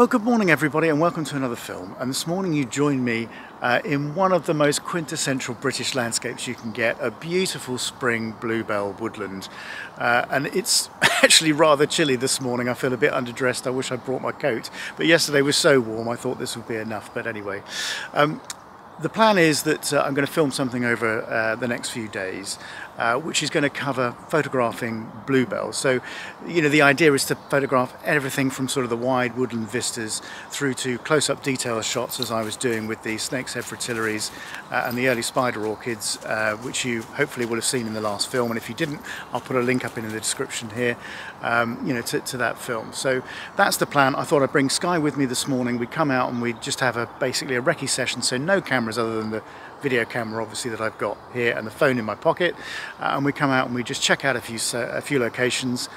Well, good morning everybody and welcome to another film. And this morning you join me in one of the most quintessential British landscapes you can get, a beautiful spring bluebell woodland. And it's actually rather chilly this morning. I feel a bit underdressed. I wish I'd brought my coat, but yesterday was so warm I thought this would be enough. But anyway, the plan is that I'm going to film something over the next few days, which is going to cover photographing bluebells. So, you know, the idea is to photograph everything from sort of the wide woodland vistas through to close-up detail shots, as I was doing with the snake's head fritillaries and the early spider orchids, which you hopefully will have seen in the last film. And if you didn't, I'll put a link up in the description here, you know, to that film. So that's the plan. I thought I'd bring Skye with me this morning. We come out and we just have basically a recce session, so no cameras other than the video camera obviously that I've got here and the phone in my pocket, and we come out and we just check out a few locations,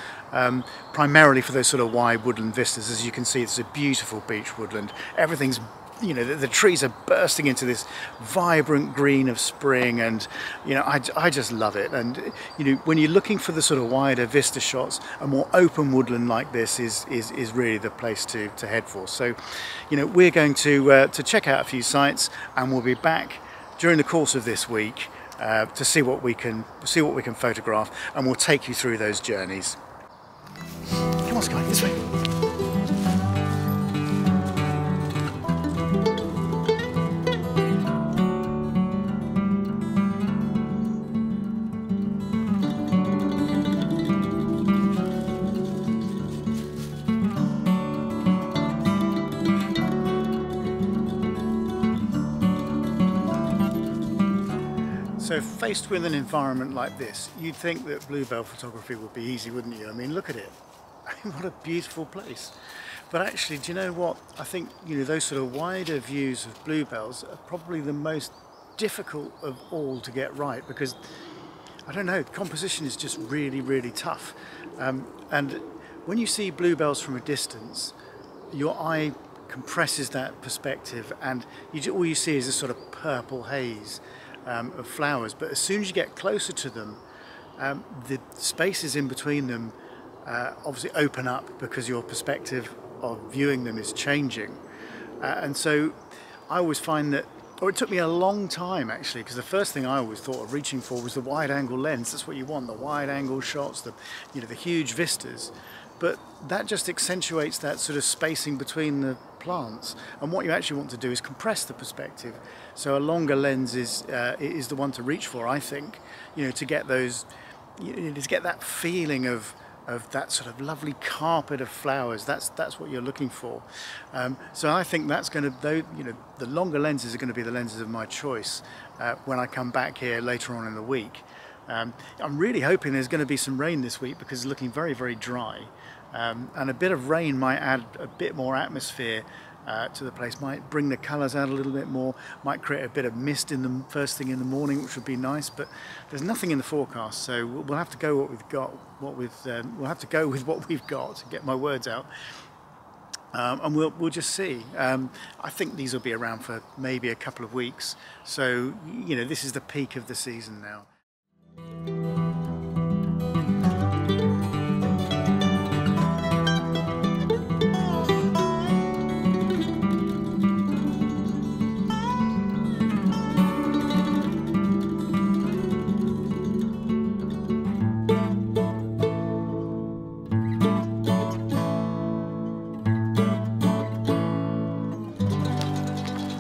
primarily for those sort of wide woodland vistas. As you can see, it's a beautiful beech woodland. Everything's, you know, the trees are bursting into this vibrant green of spring, and you know, I just love it. And you know, when you're looking for the sort of wider vista shots, a more open woodland like this is really the place to head for. So, you know, we're going to check out a few sites, and we'll be back during the course of this week to see what we can photograph, and we'll take you through those journeys. Come on, Skye, this way. So faced with an environment like this, you'd think that bluebell photography would be easy, wouldn't you? I mean, look at it. What a beautiful place. But actually, do you know what? I think, you know, those sort of wider views of bluebells are probably the most difficult of all to get right, because, I don't know, composition is just really, really tough. And when you see bluebells from a distance, your eye compresses that perspective, and all you see is this sort of purple haze of flowers. But as soon as you get closer to them, the spaces in between them obviously open up, because your perspective of viewing them is changing. And so I always find that, or it took me a long time actually, because the first thing I always thought of reaching for was the wide angle lens. That's what you want, the wide angle shots, the huge vistas. But that just accentuates that sort of spacing between the plants, and what you actually want to do is compress the perspective. So a longer lens is the one to reach for, I think, you know, to get those, to get that feeling of that sort of lovely carpet of flowers. That's what you're looking for. So I think that's going to, you know, the longer lenses are going to be the lenses of my choice when I come back here later on in the week. I'm really hoping there's going to be some rain this week, because it's looking very, very dry. And a bit of rain might add a bit more atmosphere to the place, might bring the colours out a little bit more, might create a bit of mist in the first thing in the morning, which would be nice. But there's nothing in the forecast, so we'll have to go what we've got. We'll have to go with what we've got to get my words out. And we'll just see. I think these will be around for maybe a couple of weeks. So, you know, this is the peak of the season now.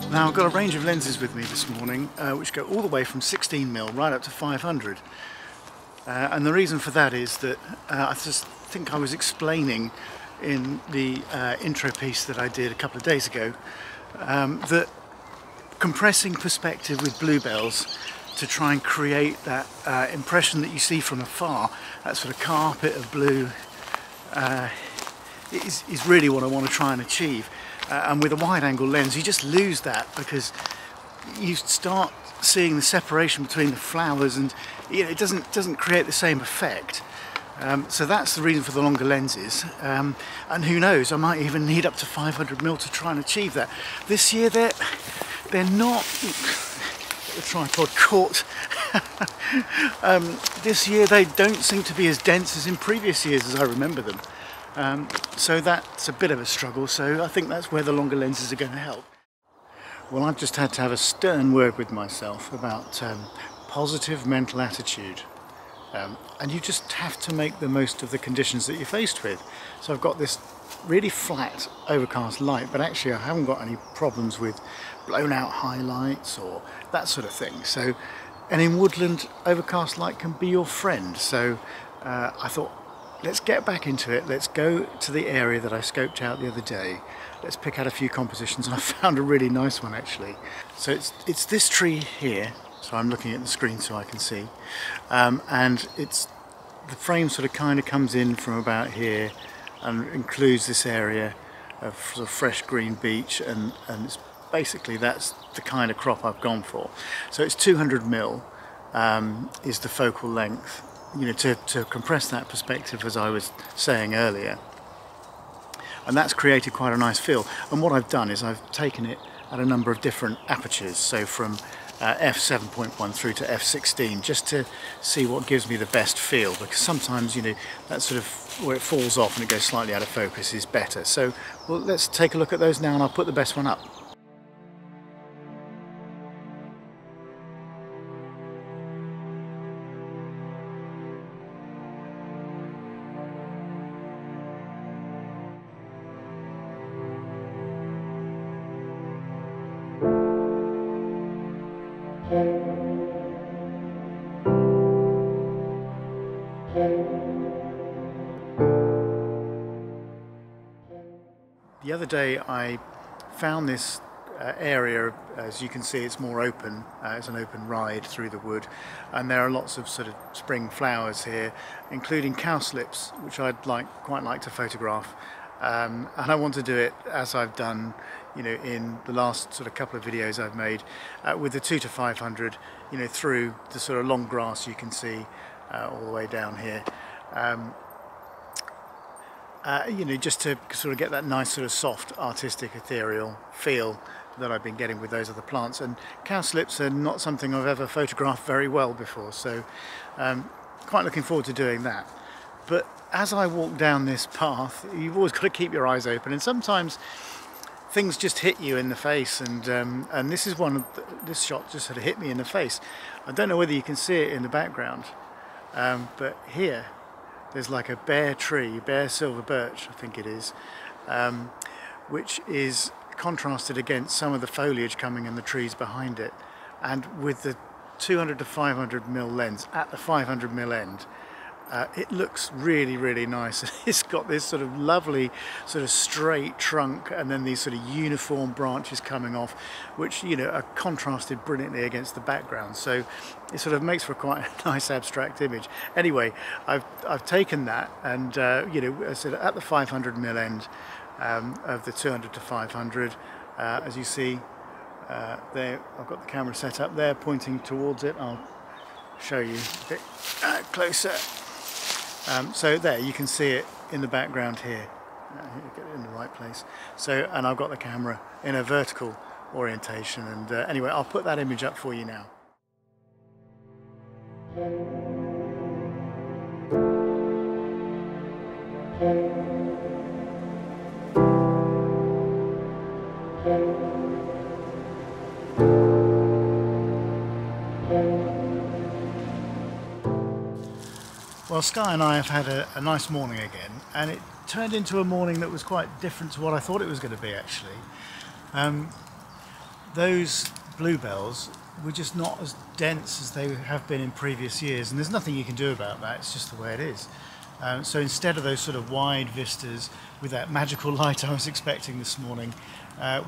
Now I've got a range of lenses with me this morning, which go all the way from 16mm right up to 500. And the reason for that is that I just think I was explaining in the intro piece that I did a couple of days ago, that compressing perspective with bluebells to try and create that impression that you see from afar, that sort of carpet of blue, is really what I want to try and achieve. And with a wide angle lens you just lose that, because you start seeing the separation between the flowers, and you know, it doesn't create the same effect. So that's the reason for the longer lenses, and who knows, I might even need up to 500mm to try and achieve that. This year they're not, the tripod caught. This year they don't seem to be as dense as in previous years as I remember them. So that's a bit of a struggle, so I think that's where the longer lenses are going to help. Well, I've just had to have a stern word with myself about positive mental attitude. And you just have to make the most of the conditions that you're faced with. So I've got this really flat overcast light, but actually I haven't got any problems with blown out highlights or that sort of thing. So, and in woodland, overcast light can be your friend. So I thought, let's get back into it. Let's go to the area that I scoped out the other day. Let's pick out a few compositions, and I found a really nice one actually. So it's this tree here. So I'm looking at the screen so I can see, and the frame sort of comes in from about here and includes this area of sort of fresh green beech, and it's basically that's the kind of crop I've gone for. So it's 200mm is the focal length, you know, to compress that perspective, as I was saying earlier, and that's created quite a nice feel. And what I've done is I've taken it at a number of different apertures, so from f7.1 through to f16, just to see what gives me the best feel, because sometimes, you know, that sort of where it falls off and it goes slightly out of focus is better. So well, let's take a look at those now, and I'll put the best one up. The other day I found this area, as you can see it's more open, it's an open ride through the wood, and there are lots of sort of spring flowers here, including cowslips, which I'd quite like to photograph, and I want to do it as I've done, you know, in the last sort of couple of videos I've made with the 2 to 500, you know, through the sort of long grass you can see all the way down here. You know, just to sort of get that nice sort of soft, artistic, ethereal feel that I've been getting with those other plants. And cowslips are not something I've ever photographed very well before, so quite looking forward to doing that. But as I walk down this path, you've always got to keep your eyes open, and sometimes things just hit you in the face, and this is this shot just sort of hit me in the face. I don't know whether you can see it in the background, but here there's like a bare tree, bare silver birch I think it is, which is contrasted against some of the foliage coming in the trees behind it, and with the 200 to 500mm lens at the 500mm end, it looks really, really nice. It's got this sort of lovely sort of straight trunk, and then these sort of uniform branches coming off, which, you know, are contrasted brilliantly against the background. So it sort of makes for quite a nice abstract image. Anyway, I've taken that, and you know, I said at the 500mm end of the 200 to 500, as you see there, I've got the camera set up there pointing towards it. I'll show you a bit closer. So there you can see it in the background here. Get it in the right place. So, and I've got the camera in a vertical orientation, and anyway, I'll put that image up for you now. Well, Skye and I have had a nice morning again, and it turned into a morning that was quite different to what I thought it was going to be, actually. Those bluebells were just not as dense as they have been in previous years, and there's nothing you can do about that, it's just the way it is. So instead of those sort of wide vistas with that magical light I was expecting this morning,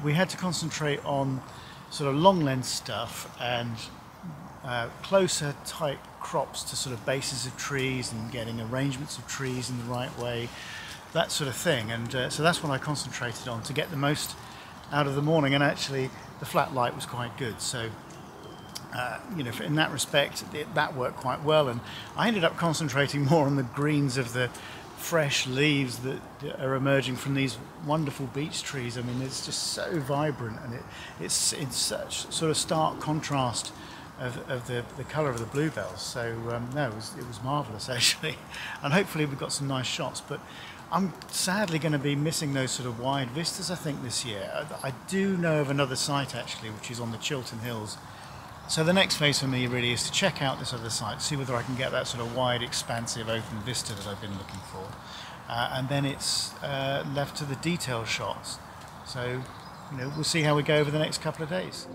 we had to concentrate on sort of long lens stuff and closer, tight crops to sort of bases of trees and getting arrangements of trees in the right way, that sort of thing. And so that's what I concentrated on to get the most out of the morning, and actually the flat light was quite good. So you know, in that respect, that worked quite well, and I ended up concentrating more on the greens of the fresh leaves that are emerging from these wonderful beech trees. I mean, it's just so vibrant, and it's in such sort of stark contrast of the colour of the bluebells. So no, it was marvellous actually, and hopefully we've got some nice shots. But I'm sadly going to be missing those sort of wide vistas, I think, this year. I do know of another site actually, which is on the Chiltern Hills. So the next phase for me really is to check out this other site, see whether I can get that sort of wide, expansive, open vista that I've been looking for. And then it's left to the detail shots. So, you know, we'll see how we go over the next couple of days.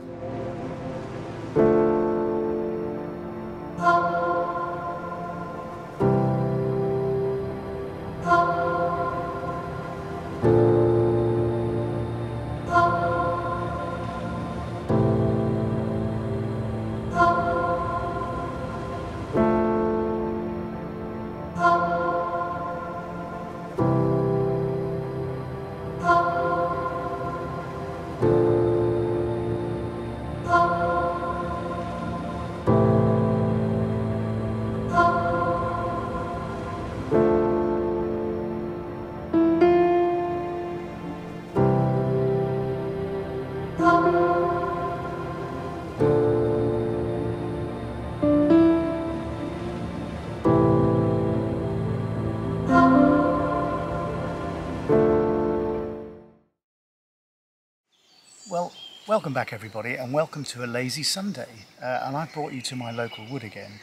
Well, welcome back everybody, and welcome to a lazy Sunday. And I brought you to my local wood again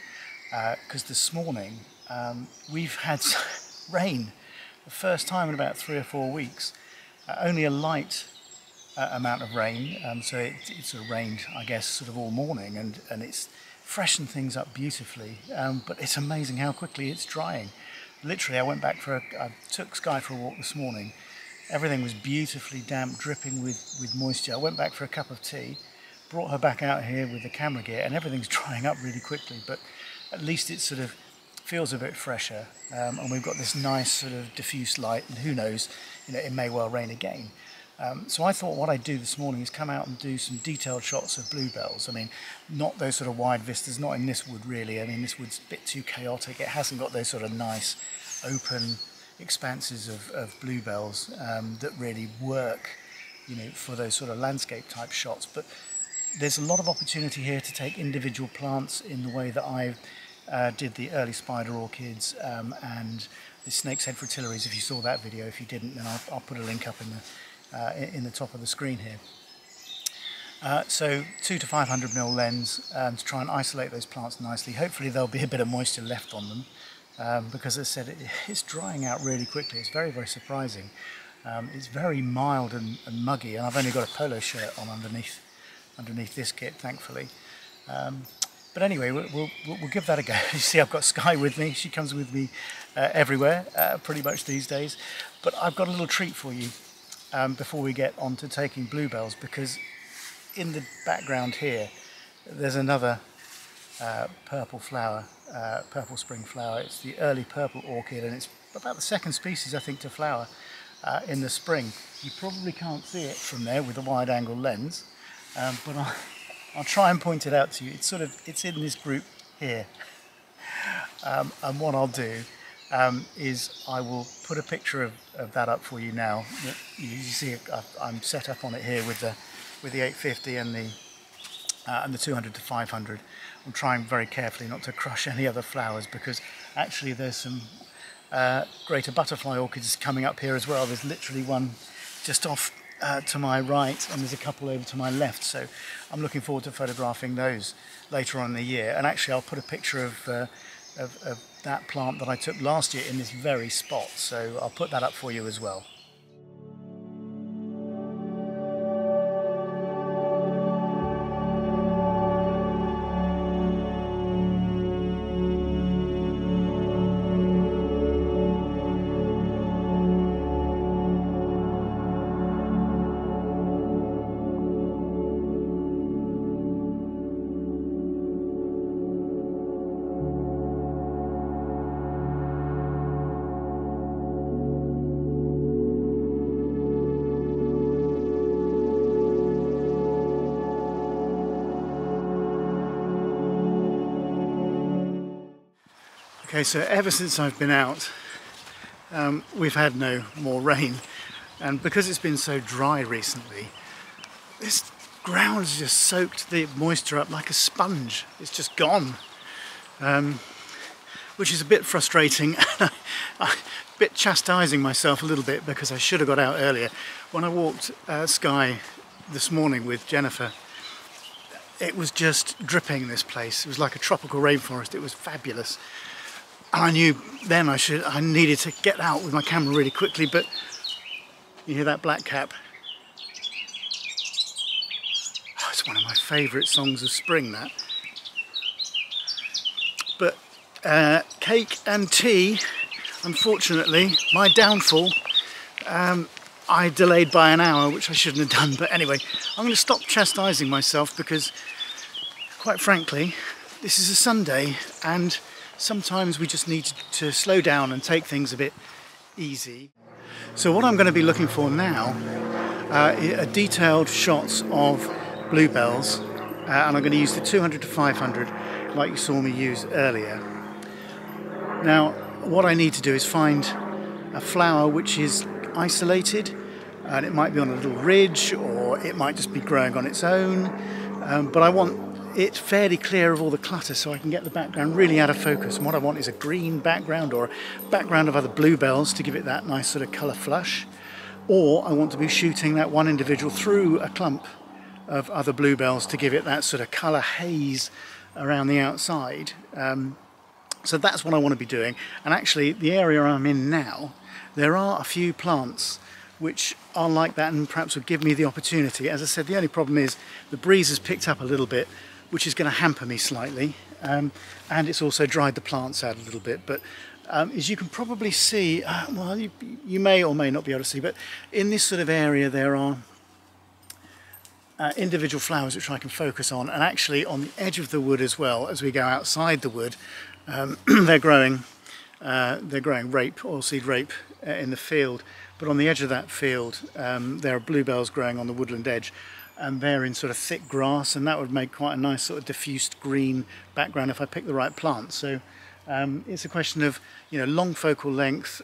because this morning we've had rain, the first time in about 3 or 4 weeks. Only a light amount of rain, so it sort of rained, I guess, sort of all morning, and it's freshened things up beautifully. But it's amazing how quickly it's drying. Literally, I took Skye for a walk this morning. Everything was beautifully damp, dripping with moisture. I went back for a cup of tea, brought her back out here with the camera gear, and everything's drying up really quickly, but at least it sort of feels a bit fresher. And we've got this nice sort of diffuse light, and who knows, you know, it may well rain again. So I thought what I'd do this morning is come out and do some detailed shots of bluebells. I mean, not those sort of wide vistas, not in this wood really. I mean, this wood's a bit too chaotic. It hasn't got those sort of nice, open expanses of bluebells that really work, you know, for those sort of landscape type shots. But there's a lot of opportunity here to take individual plants in the way that I did the early spider orchids and the snake's head fritillaries. If you saw that video, if you didn't, then I'll put a link up in the top of the screen here. So 200 to 500mm lens to try and isolate those plants nicely. Hopefully there'll be a bit of moisture left on them. Because as I said, it's drying out really quickly. It's very, very surprising. It's very mild and muggy, and I've only got a polo shirt on underneath this kit, thankfully. But anyway, we'll give that a go. You see, I've got Skye with me. She comes with me everywhere, pretty much these days. But I've got a little treat for you before we get on to taking bluebells, because in the background here, there's another purple flower, purple spring flower. It's the early purple orchid, and it's about the second species, I think, to flower in the spring. You probably can't see it from there with a wide angle lens, but I'll try and point it out to you. It's in this group here, and what I'll do is I will put a picture of that up for you now. You see, I'm set up on it here with the 850 and the 200 to 500. I'm trying very carefully not to crush any other flowers, because actually there's some greater butterfly orchids coming up here as well. There's literally one just off to my right, and there's a couple over to my left, so I'm looking forward to photographing those later on in the year. And actually I'll put a picture of that plant that I took last year in this very spot, so I'll put that up for you as well. Okay, so ever since I've been out, we've had no more rain, and because it's been so dry recently, this ground has just soaked the moisture up like a sponge. It's just gone, which is a bit frustrating. A bit chastising myself a little bit because I should have got out earlier. When I walked Skye this morning with Jennifer, it was just dripping, this place. It was like a tropical rainforest. It was fabulous. And I knew then I needed to get out with my camera really quickly, but you hear that blackcap? Oh, it's one of my favourite songs of spring, that. But cake and tea, unfortunately, my downfall, I delayed by an hour, which I shouldn't have done. But anyway, I'm going to stop chastising myself because, quite frankly, this is a Sunday and sometimes we just need to slow down and take things a bit easy. So what I'm going to be looking for now are detailed shots of bluebells, and I'm going to use the 200 to 500 like you saw me use earlier. Now what I need to do is find a flower which is isolated, and it might be on a little ridge or it might just be growing on its own, but I want it fairly clear of all the clutter so I can get the background really out of focus. And what I want is a green background or a background of other bluebells to give it that nice sort of colour flush, or I want to be shooting that one individual through a clump of other bluebells to give it that sort of colour haze around the outside. So that's what I want to be doing. And actually the area I'm in now, there are a few plants which are like that and perhaps would give me the opportunity. As I said, the only problem is the breeze has picked up a little bit, which is going to hamper me slightly, and it's also dried the plants out a little bit. But as you can probably see, well, you may or may not be able to see, but in this sort of area there are individual flowers which I can focus on, and actually on the edge of the wood as well. As we go outside the wood, they're growing rape, oilseed rape in the field, but on the edge of that field there are bluebells growing on the woodland edge, and they're in sort of thick grass, and that would make quite a nice sort of diffused green background if I pick the right plant. So it's a question of, you know, long focal length,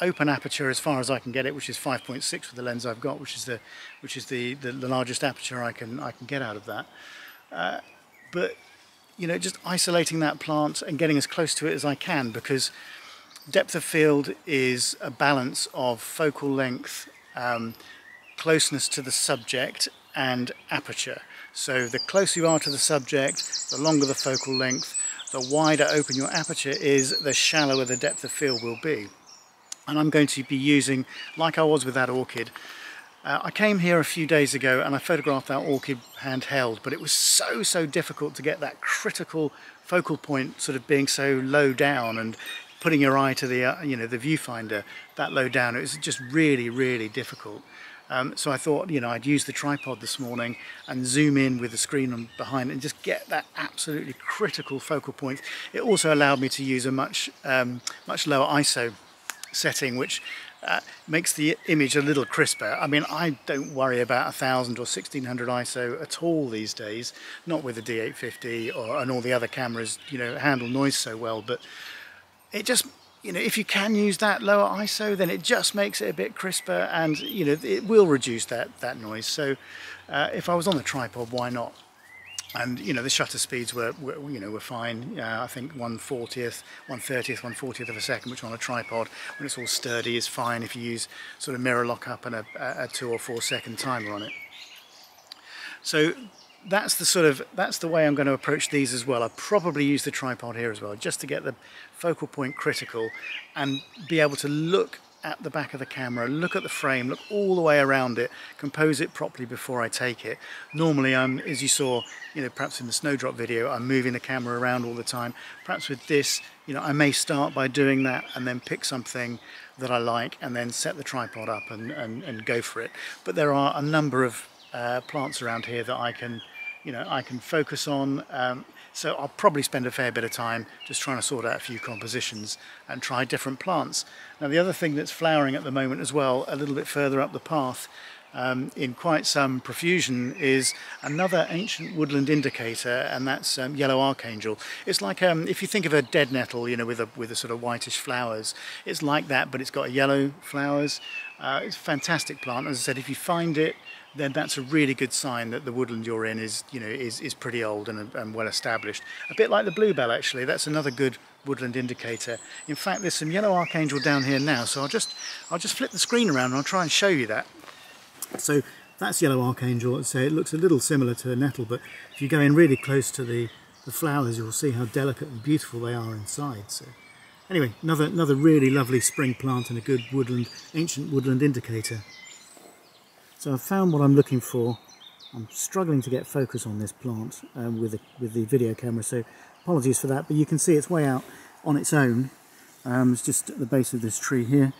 open aperture as far as I can get it, which is 5.6 with the lens I've got, which is the largest aperture I can get out of that. But you know, just isolating that plant and getting as close to it as I can, because depth of field is a balance of focal length, closeness to the subject, and aperture. So the closer you are to the subject, the longer the focal length, the wider open your aperture is, the shallower the depth of field will be. And I'm going to be using, like I was with that orchid, I came here a few days ago and I photographed that orchid handheld, but it was so difficult to get that critical focal point sort of being so low down and putting your eye to the you know, the viewfinder that low down. It was just really difficult. So I thought, you know, I'd use the tripod this morning and zoom in with the screen behind and just get that absolutely critical focal point. It also allowed me to use a much lower ISO setting, which makes the image a little crisper. I mean, I don't worry about 1000 or 1600 ISO at all these days, not with the D850 and all the other cameras, you know, handle noise so well, but it just, you know, if you can use that lower ISO, then it just makes it a bit crisper, and you know, it will reduce that noise. So if I was on the tripod, why not? And you know, the shutter speeds were fine. I think 1/40th, 1/30th, 1/40th of a second, which on a tripod, when it's all sturdy, is fine if you use sort of mirror lockup and a 2 or 4 second timer on it. So that's the way I'm going to approach these as well. I'll probably use the tripod here as well, just to get the focal point critical and be able to look at the back of the camera, look at the frame, look all the way around it, compose it properly before I take it. Normally as you saw, you know, perhaps in the snowdrop video, I'm moving the camera around all the time. Perhaps with this, you know, I may start by doing that and then pick something that I like and then set the tripod up and go for it. But there are a number of plants around here that I can focus on. So I'll probably spend a fair bit of time just trying to sort out a few compositions and try different plants. Now the other thing that's flowering at the moment as well, a little bit further up the path, in quite some profusion, is another ancient woodland indicator, and that's yellow archangel. It's like if you think of a dead nettle, you know, with a sort of whitish flowers, it's like that, but it's got yellow flowers. It's a fantastic plant. As I said, if you find it, then that's a really good sign that the woodland you're in is, you know, is pretty old and well established. A bit like the bluebell, actually. That's another good woodland indicator. In fact, there's some yellow archangel down here now, so I'll just flip the screen around and I'll try and show you that. So that's yellow archangel. So it looks a little similar to a nettle, but if you go in really close to the flowers, you'll see how delicate and beautiful they are inside. So anyway, another really lovely spring plant and a good woodland, ancient woodland indicator. So I've found what I'm looking for. I'm struggling to get focus on this plant with the video camera, so apologies for that, but you can see it's way out on its own. It's just at the base of this tree here,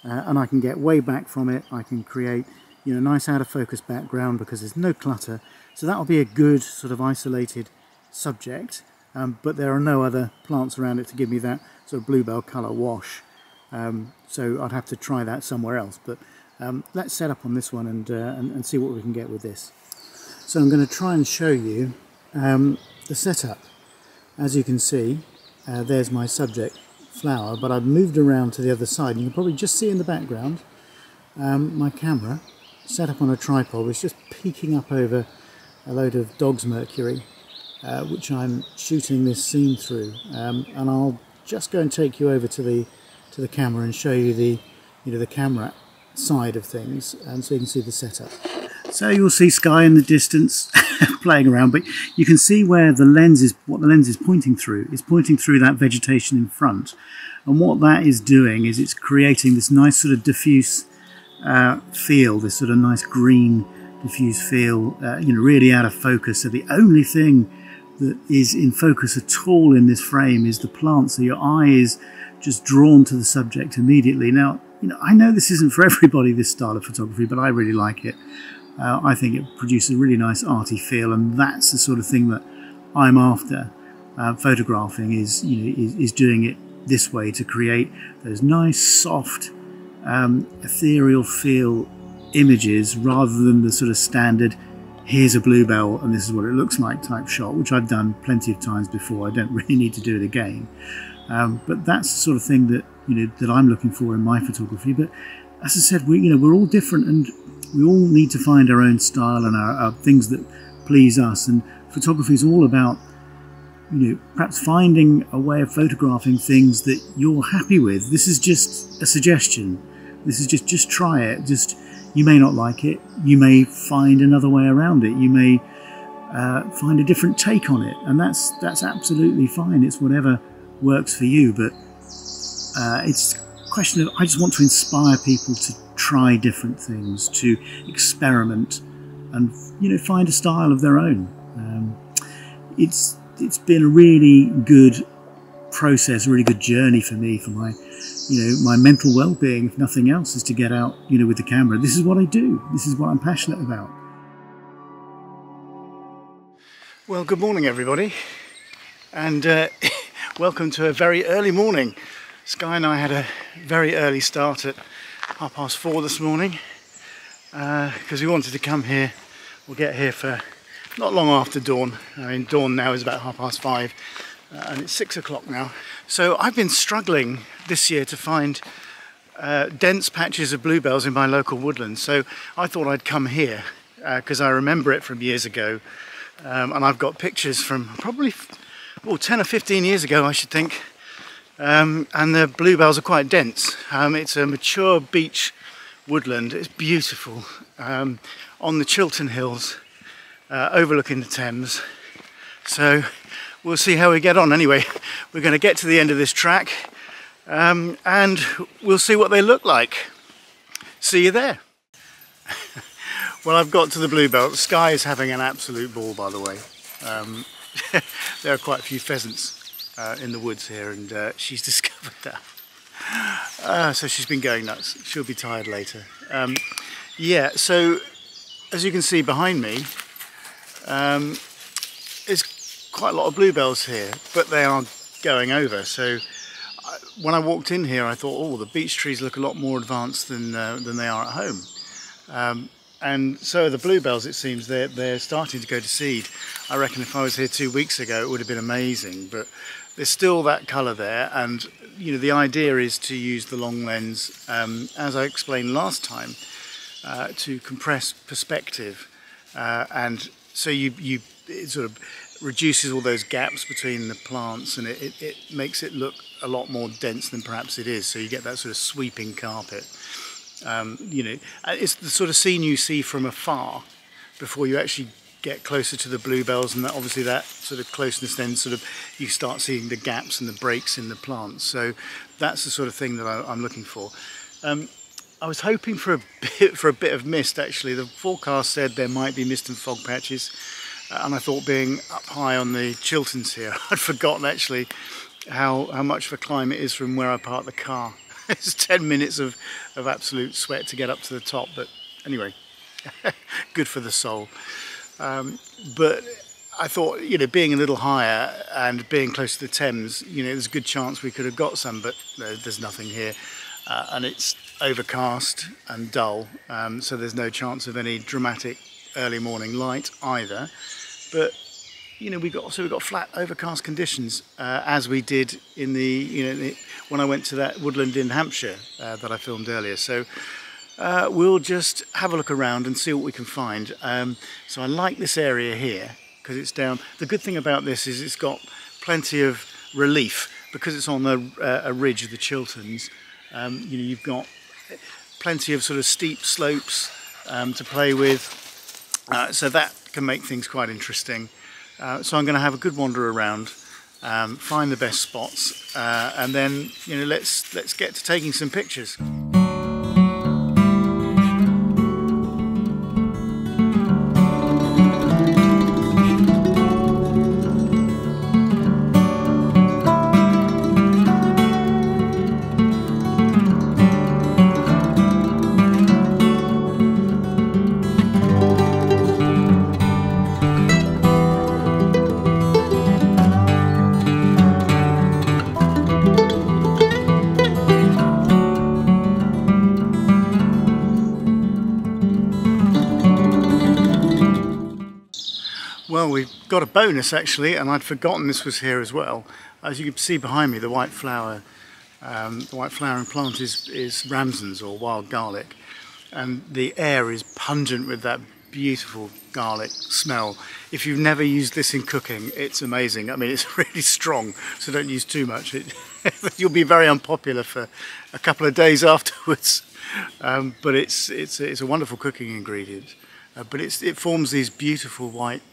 and I can get way back from it. I can create, you know, a nice out of focus background because there's no clutter, so that'll be a good sort of isolated subject, but there are no other plants around it to give me that sort of bluebell colour wash, so I'd have to try that somewhere else. But let's set up on this one and see what we can get with this. So I'm going to try and show you the setup. As you can see, there's my subject flower, but I've moved around to the other side. You can probably just see in the background my camera set up on a tripod, which is just peeking up over a load of dog's mercury, which I'm shooting this scene through. And I'll just go and take you over to the camera and show you the camera side of things, and so you can see the setup. So you'll see Skye in the distance playing around, but you can see where the lens is, what the lens is pointing through. It's pointing through that vegetation in front, and what that is doing is it's creating this nice sort of diffuse feel, this sort of nice green diffuse feel, you know, really out of focus. So the only thing that is in focus at all in this frame is the plant, so your eye is just drawn to the subject immediately. Now, you know, I know this isn't for everybody, this style of photography, but I really like it. I think it produces a really nice arty feel, and that's the sort of thing that I'm after. Photographing is, you know, is doing it this way to create those nice, soft, ethereal feel images, rather than the sort of standard, here's a bluebell and this is what it looks like type shot, which I've done plenty of times before. I don't really need to do it again. But that's the sort of thing that, you know, that I'm looking for in my photography. But as I said, we're all different, and we all need to find our own style and our things that please us. And photography is all about, you know, perhaps finding a way of photographing things that you're happy with. This is just a suggestion. This is just try it. Just, you may not like it. You may find another way around it. You may find a different take on it, and that's absolutely fine. It's whatever works for you. But it's a question of, I just want to inspire people to try different things, to experiment, and, you know, find a style of their own. It's been a really good process, a really good journey for me, for my, you know, my mental well-being, if nothing else, is to get out, you know, with the camera. This is what I do. This is what I'm passionate about. Well, good morning, everybody, and welcome to a very early morning. Skye and I had a very early start at 4:30 this morning because we wanted to come here. We'll get here for not long after dawn. I mean, dawn now is about 5:30, and it's 6 o'clock now. So I've been struggling this year to find dense patches of bluebells in my local woodlands. So I thought I'd come here because I remember it from years ago, and I've got pictures from probably 10 or 15 years ago, I should think. And the bluebells are quite dense. It's a mature beech woodland. It's beautiful, on the Chiltern Hills, overlooking the Thames. So we'll see how we get on. Anyway, we're going to get to the end of this track, and we'll see what they look like. See you there. Well, I've got to the bluebell. Skye is having an absolute ball, by the way. There are quite a few pheasants in the woods here, and she's discovered that. So she's been going nuts. She'll be tired later. Yeah, so as you can see behind me, there's quite a lot of bluebells here, but they are going over. So when I walked in here, I thought, oh, the beech trees look a lot more advanced than they are at home. And so the bluebells, it seems, they're starting to go to seed. I reckon if I was here 2 weeks ago, it would have been amazing, but there's still that colour there. And, you know, the idea is to use the long lens, as I explained last time, to compress perspective. And so you sort of reduces all those gaps between the plants, and it makes it look a lot more dense than perhaps it is, so you get that sort of sweeping carpet. You know, it's the sort of scene you see from afar before you actually get closer to the bluebells, and that, obviously that sort of closeness, then sort of you start seeing the gaps and the breaks in the plants. So that's the sort of thing that I'm looking for. I was hoping for a bit of mist actually. The forecast said there might be mist and fog patches, and I thought, being up high on the Chilterns here, I'd forgotten actually how much of a climb it is from where I parked the car. It's 10 minutes of absolute sweat to get up to the top, but anyway, good for the soul. But I thought, you know, being a little higher and being close to the Thames, you know, there's a good chance we could have got some, but there's nothing here. And it's overcast and dull, so there's no chance of any dramatic early morning light either. But you know, we got flat overcast conditions, as we did in when I went to that woodland in Hampshire that I filmed earlier. So we'll just have a look around and see what we can find. So I like this area here because it's down. The good thing about this is it's got plenty of relief because it's on a ridge of the Chilterns. You know, you've got plenty of sort of steep slopes to play with, so that can make things quite interesting. So I'm going to have a good wander around, find the best spots, and then, you know, let's get to taking some pictures. Well, we've got a bonus actually, and I'd forgotten this was here as well. As you can see behind me, the white flowering plant is ramsons, or wild garlic, and the air is pungent with that beautiful garlic smell. If you've never used this in cooking, it's amazing. I mean, it's really strong, so don't use too much. You'll be very unpopular for a couple of days afterwards. But it's a wonderful cooking ingredient. But it forms these beautiful white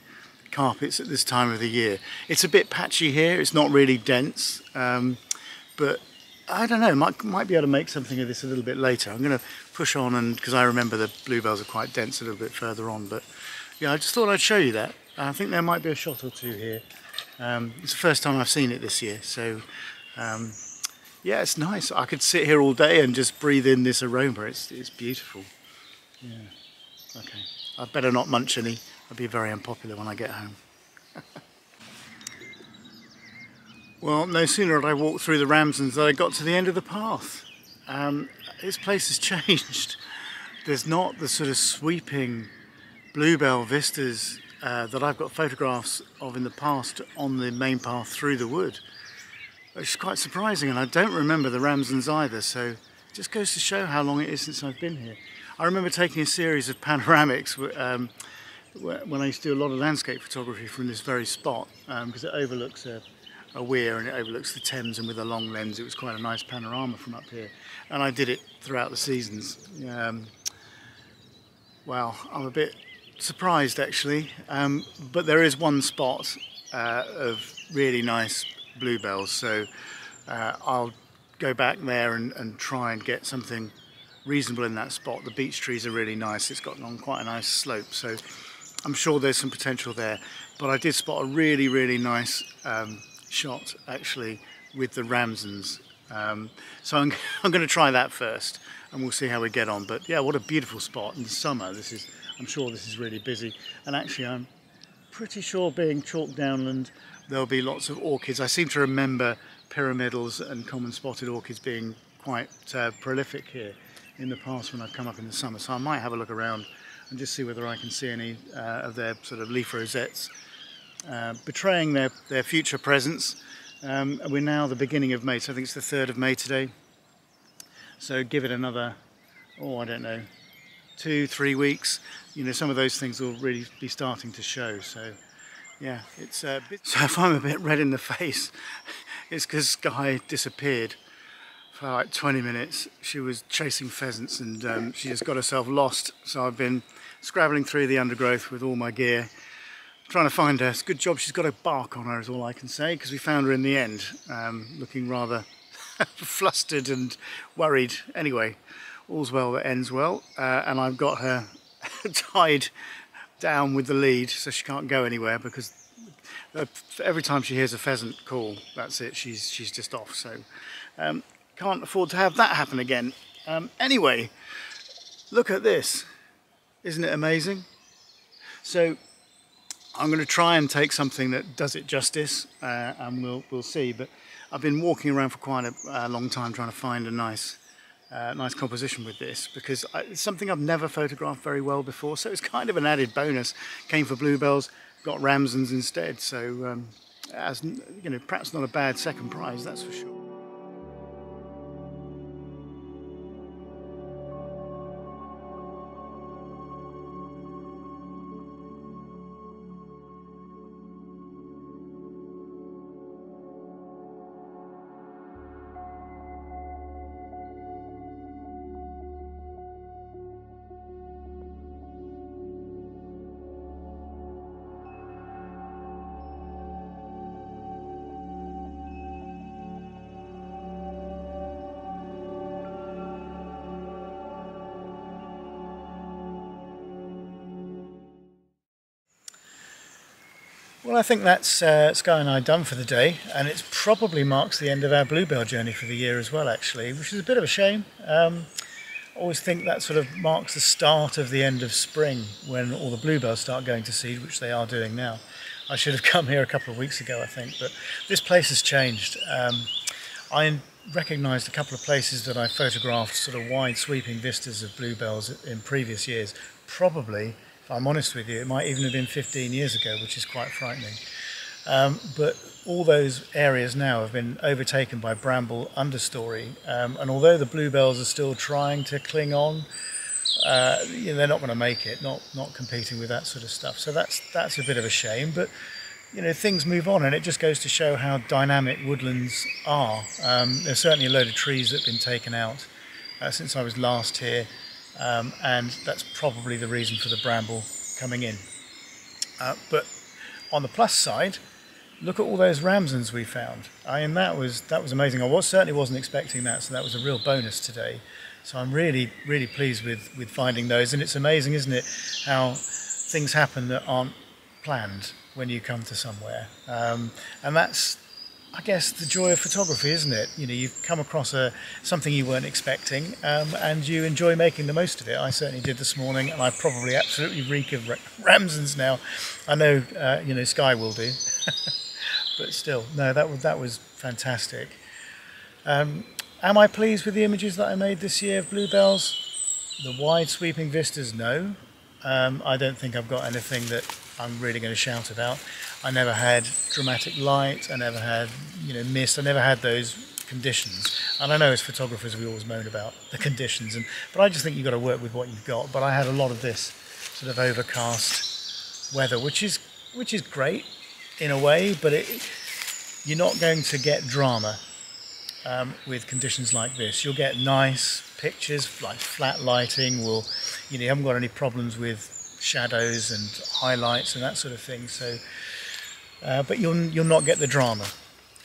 carpets at this time of the year. It's a bit patchy here, it's not really dense, but I don't know, might be able to make something of this a little bit later. I'm going to push on, and because I remember the bluebells are quite dense a little bit further on, but yeah, I just thought I'd show you that. I think there might be a shot or two here. It's the first time I've seen it this year, so yeah, it's nice. I could sit here all day and just breathe in this aroma. It's beautiful. Yeah. Okay, I better not munch any. I'll be very unpopular when I get home. Well, no sooner had I walked through the ramsons than I got to the end of the path. This place has changed. There's not the sort of sweeping bluebell vistas that I've got photographs of in the past on the main path through the wood. It's quite surprising, and I don't remember the ramsons either, so it just goes to show how long it is since I've been here. I remember taking a series of panoramics when I used to do a lot of landscape photography from this very spot, because it overlooks a weir and it overlooks the Thames, and with a long lens it was quite a nice panorama from up here, and I did it throughout the seasons. Well, I'm a bit surprised actually, but there is one spot of really nice bluebells, so I'll go back there and try and get something reasonable in that spot. The beech trees are really nice, it's got on quite a nice slope, so I'm sure there's some potential there. But I did spot a really, really nice shot actually with the ramsons. So I'm going to try that first, and we'll see how we get on. But yeah, what a beautiful spot in the summer. I'm sure this is really busy, and actually I'm pretty sure, being chalk downland, there'll be lots of orchids. I seem to remember pyramidals and common spotted orchids being quite prolific here in the past when I've come up in the summer. So I might have a look around and just see whether I can see any of their sort of leaf rosettes betraying their future presence. We're now the beginning of May, so I think it's the 3rd of May today. So give it another, I don't know, 2-3 weeks. You know, some of those things will really be starting to show. So Yeah, it's a bit... So if I'm a bit red in the face, it's because Skye disappeared for like 20 minutes. She was chasing pheasants and she just got herself lost. So I've been scrabbling through the undergrowth with all my gear, trying to find her. It's a good job she's got a bark on her is all I can say, because we found her in the end, looking rather flustered and worried. Anyway, all's well that ends well, and I've got her tied down with the lead so she can't go anywhere, because every time she hears a pheasant call, that's it, she's just off. So can't afford to have that happen again. Anyway, look at this, isn't it amazing? So I'm going to try and take something that does it justice, and we'll see. But I've been walking around for quite a long time trying to find a nice composition with this, because it's something I've never photographed very well before, so it's kind of an added bonus. Came for bluebells, got ramsons instead, so as you know, perhaps not a bad second prize, that's for sure. Well, I think that's Skye and I done for the day, and it probably marks the end of our bluebell journey for the year as well, actually, which is a bit of a shame. I always think that sort of marks the start of the end of spring, when all the bluebells start going to seed, which they are doing now. I should have come here a couple of weeks ago, I think, but this place has changed. I recognised a couple of places that I photographed sort of wide sweeping vistas of bluebells in previous years. Probably, if I'm honest with you, it might even have been 15 years ago, which is quite frightening. But all those areas now have been overtaken by bramble understory, and although the bluebells are still trying to cling on, you know, they're not going to make it, not competing with that sort of stuff. So that's a bit of a shame, but you know, things move on, and it just goes to show how dynamic woodlands are. There's certainly a load of trees that have been taken out since I was last here, and that's probably the reason for the bramble coming in. But on the plus side, look at all those ramsons we found. I mean, that was amazing. I certainly wasn't expecting that, so that was a real bonus today. So I'm really pleased with finding those, and it's amazing, isn't it, how things happen that aren't planned when you come to somewhere. And that's, I guess, the joy of photography, isn't it? You know, you've come across something you weren't expecting, and you enjoy making the most of it. I certainly did this morning, and I probably absolutely reek of ramsons now. I know, you know, Skye will do, but still, no, that was fantastic. Am I pleased with the images that I made this year of bluebells? The wide sweeping vistas, no. I don't think I've got anything that I'm really going to shout about. I never had dramatic light, I never had, you know, mist, I never had those conditions. And I know as photographers we always moan about the conditions, but I just think you've got to work with what you've got. But I had a lot of this sort of overcast weather, which is great in a way, but you're not going to get drama with conditions like this. You'll get nice pictures, like flat lighting, you haven't got any problems with shadows and highlights and that sort of thing. So, but you'll not get the drama,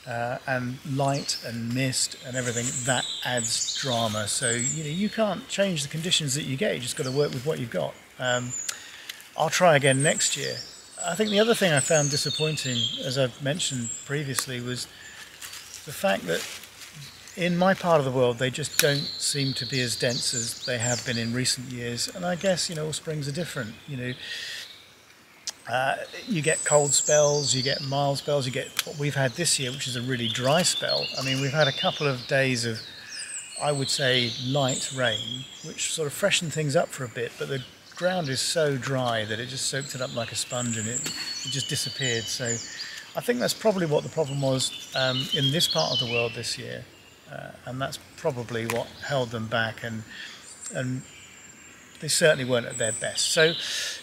and light and mist and everything that adds drama. So you can't change the conditions that you get. You just got to work with what you've got. I'll try again next year. I think the other thing I found disappointing, as I've mentioned previously, was the fact that in my part of the world they just don't seem to be as dense as they have been in recent years. And I guess, all springs are different. You get cold spells, you get mild spells, you get what we've had this year, which is a really dry spell. I mean, we've had a couple of days of, I would say, light rain, which sort of freshened things up for a bit, but the ground is so dry that it just soaked it up like a sponge, and it just disappeared. So I think that's probably what the problem was in this part of the world this year, and that's probably what held them back, and they certainly weren't at their best. So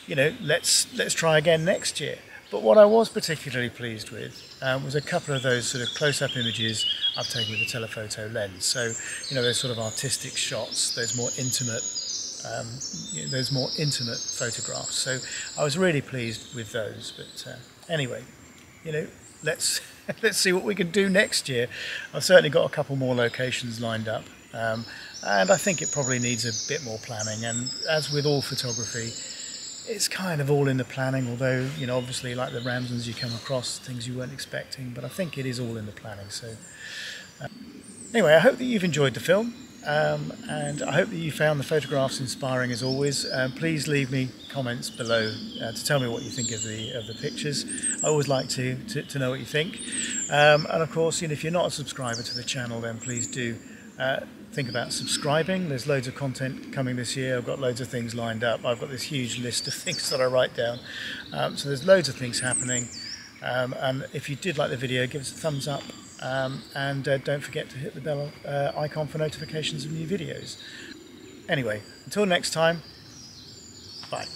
let's try again next year. But what I was particularly pleased with was a couple of those sort of close-up images I've taken with the telephoto lens. So, you know, those sort of artistic shots, those more intimate photographs. So I was really pleased with those. But anyway, you know, let's see what we can do next year. I've certainly got a couple more locations lined up, and I think it probably needs a bit more planning. And as with all photography, it's kind of all in the planning, although, you know, obviously like the Ramsons, you come across things you weren't expecting, but I think it is all in the planning. So anyway, I hope that you've enjoyed the film, and I hope that you found the photographs inspiring as always. Please leave me comments below to tell me what you think of the pictures. I always like to know what you think, and of course, you know, if you're not a subscriber to the channel, then please do think about subscribing. There's loads of content coming this year. I've got loads of things lined up. I've got this huge list of things that I write down, so there's loads of things happening, and if you did like the video, give us a thumbs up, and don't forget to hit the bell icon for notifications of new videos. Anyway, until next time, bye.